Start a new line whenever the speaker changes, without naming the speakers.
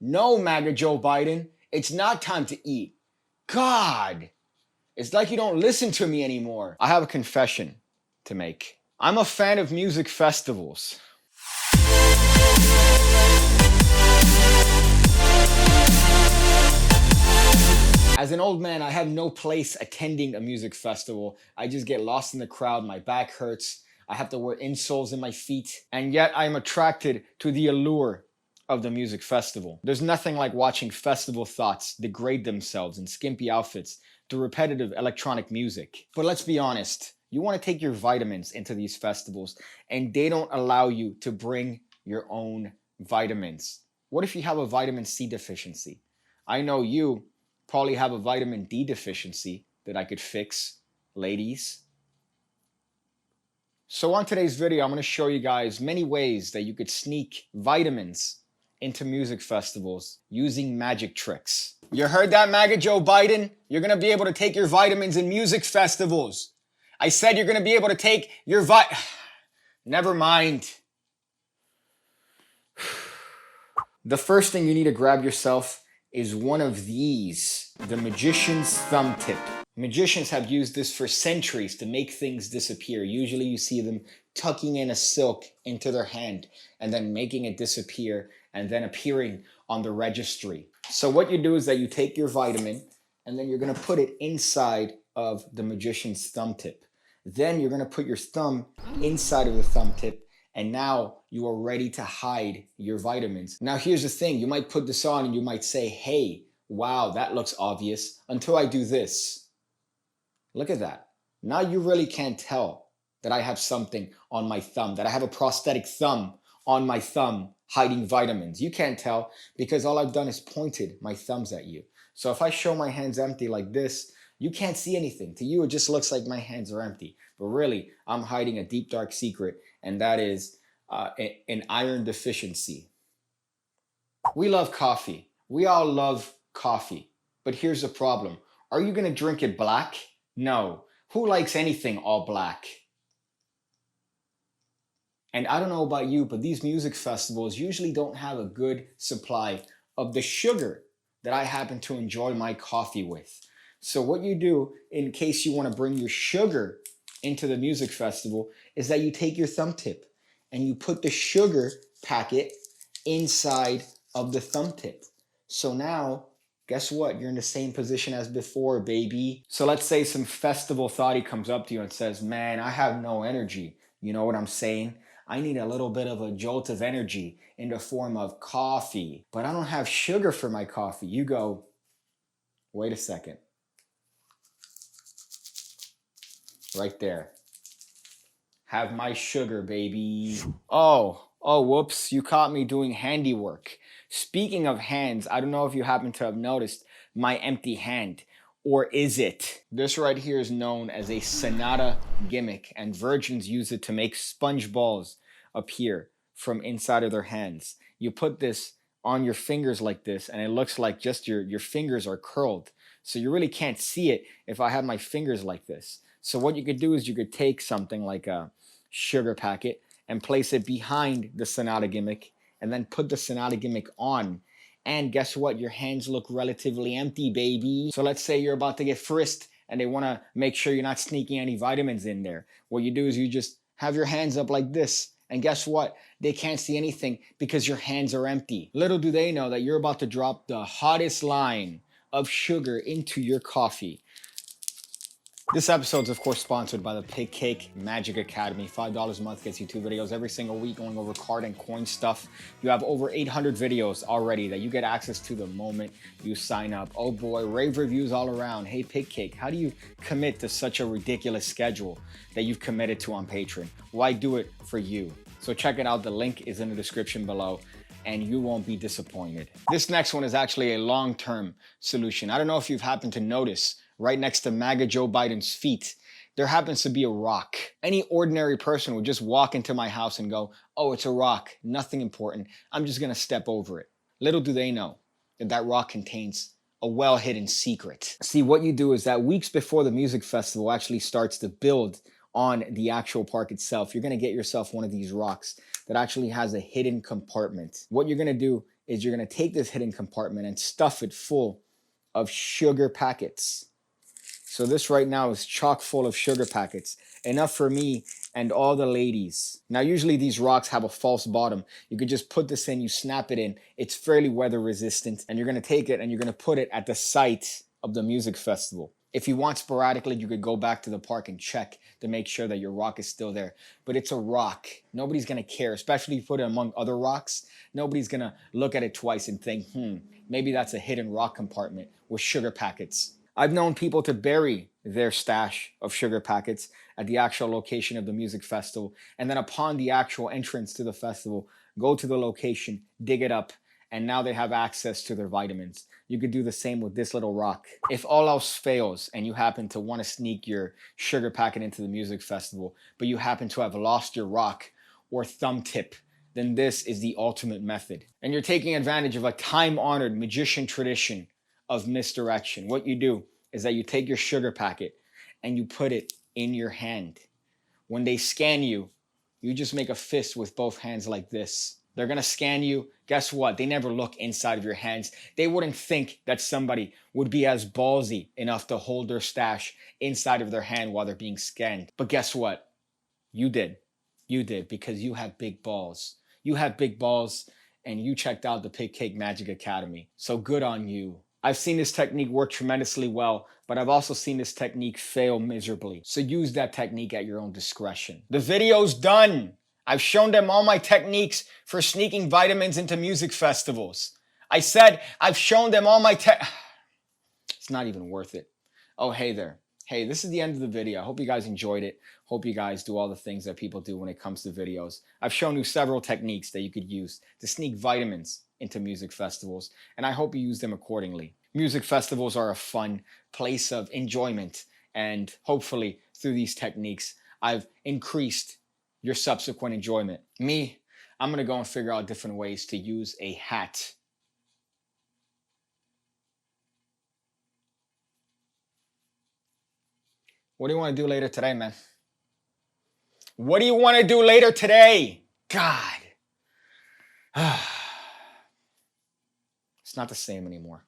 No, MAGA Joe Biden, it's not time to eat. God, it's like you don't listen to me anymore. I have a confession to make. I'm a fan of music festivals. As an old man, I have no place attending a music festival. I just get lost in the crowd, my back hurts, I have to wear insoles in my feet, and yet I am attracted to the allure of the music festival. There's nothing like watching festival thoughts degrade themselves in skimpy outfits to repetitive electronic music. But let's be honest, you want to take your vitamins into these festivals, and they don't allow you to bring your own vitamins. What if you have a vitamin C deficiency? I know you probably have a vitamin D deficiency that I could fix, ladies. So on today's video, I'm going to show you guys many ways that you could sneak vitamins into music festivals using magic tricks. You heard that, MAGA Joe Biden? You're going to be able to take your vitamins in music festivals. I said you're going to be able to take your Never mind. The first thing you need to grab yourself is one of these, the magician's thumb tip. Magicians have used this for centuries to make things disappear. Usually you see them tucking in a silk into their hand and then making it disappear and then appearing on the registry. So what you do is that you take your vitamin and then you're gonna put it inside of the magician's thumb tip. Then you're gonna put your thumb inside of the thumb tip, and now you are ready to hide your vitamins. Now here's the thing, you might put this on and you might say, hey, wow, that looks obvious, until I do this. Look at that. Now you really can't tell that I have something on my thumb, that I have a prosthetic thumb on my thumb hiding vitamins. You can't tell because all I've done is pointed my thumbs at you. So if I show my hands empty like this, you can't see anything. To you, it just looks like my hands are empty. But really, I'm hiding a deep, dark secret, and that is an iron deficiency. We love coffee. We all love coffee. But here's the problem. Are you going to drink it black? No. Who likes anything all black? And I don't know about you, but these music festivals usually don't have a good supply of the sugar that I happen to enjoy my coffee with. So what you do, in case you want to bring your sugar into the music festival, is that you take your thumb tip and you put the sugar packet inside of the thumb tip. So now, guess what? You're in the same position as before, baby. So let's say some festival thotty comes up to you and says, man, I have no energy. You know what I'm saying? I need a little bit of a jolt of energy in the form of coffee, but I don't have sugar for my coffee. You go, wait a second. Right there. Have my sugar, baby. Oh, whoops, you caught me doing handiwork. Speaking of hands, I don't know if you happen to have noticed my empty hand. Or is it? This right here is known as a sonata gimmick, and virgins use it to make sponge balls appear from inside of their hands. You put this on your fingers like this, and it looks like just your fingers are curled. So you really can't see it if I have my fingers like this. So what you could do is you could take something like a sugar packet and place it behind the sonata gimmick, and then put the sonata gimmick on. And guess what? Your hands look relatively empty, baby. So let's say you're about to get frisked and they want to make sure you're not sneaking any vitamins in there. What you do is you just have your hands up like this. And guess what? They can't see anything because your hands are empty. Little do they know that you're about to drop the hottest line of sugar into your coffee. This episode is, of course, sponsored by the Pigcake Magic Academy. $5 a month gets you 2 videos every single week going over card and coin stuff. You have over 800 videos already that you get access to the moment you sign up. Oh boy, rave reviews all around. Hey, Pigcake, how do you commit to such a ridiculous schedule that you've committed to on Patreon? Why do it for you? So check it out. The link is in the description below, and you won't be disappointed. This next one is actually a long-term solution. I don't know if you've happened to notice, right next to MAGA Joe Biden's feet, there happens to be a rock. Any ordinary person would just walk into my house and go, oh, it's a rock, nothing important. I'm just gonna step over it. Little do they know that that rock contains a well-hidden secret. See, what you do is that weeks before the music festival actually starts to build on the actual park itself, you're gonna get yourself one of these rocks that actually has a hidden compartment. What you're gonna do is you're going to take this hidden compartment and stuff it full of sugar packets. So this right now is chock full of sugar packets, enough for me and all the ladies. Now, usually these rocks have a false bottom. You could just put this in, you snap it in. It's fairly weather resistant, and you're gonna take it and you're gonna put it at the site of the music festival. If you want sporadically, you could go back to the park and check to make sure that your rock is still there. But it's a rock. Nobody's gonna care, especially if you put it among other rocks. Nobody's gonna look at it twice and think, maybe that's a hidden rock compartment with sugar packets. I've known people to bury their stash of sugar packets at the actual location of the music festival, and then upon the actual entrance to the festival, go to the location, dig it up, and now they have access to their vitamins. You could do the same with this little rock. If all else fails and you happen to want to sneak your sugar packet into the music festival, but you happen to have lost your rock or thumb tip, then this is the ultimate method. And you're taking advantage of a time-honored magician tradition of misdirection. What you do is that you take your sugar packet and you put it in your hand. When they scan you, you just make a fist with both hands like this. They're gonna scan you. Guess what? They never look inside of your hands. They wouldn't think that somebody would be as ballsy enough to hold their stash inside of their hand while they're being scanned. But guess what? You did. You did, because you have big balls. You have big balls, and you checked out the Pigcake Magic Academy. So good on you. I've seen this technique work tremendously well, but I've also seen this technique fail miserably. So use that technique at your own discretion. The video's done. I've shown them all my techniques for sneaking vitamins into music festivals. I said I've shown them all my It's not even worth it. Oh, hey there. Hey, this is the end of the video. I hope you guys enjoyed it. Hope you guys do all the things that people do when it comes to videos. I've shown you several techniques that you could use to sneak vitamins into music festivals, and I hope you use them accordingly. Music festivals are a fun place of enjoyment, and hopefully through these techniques, I've increased your subsequent enjoyment. Me, I'm gonna go and figure out different ways to use a hat. What do you want to do later today, man? What do you want to do later today? God. It's not the same anymore.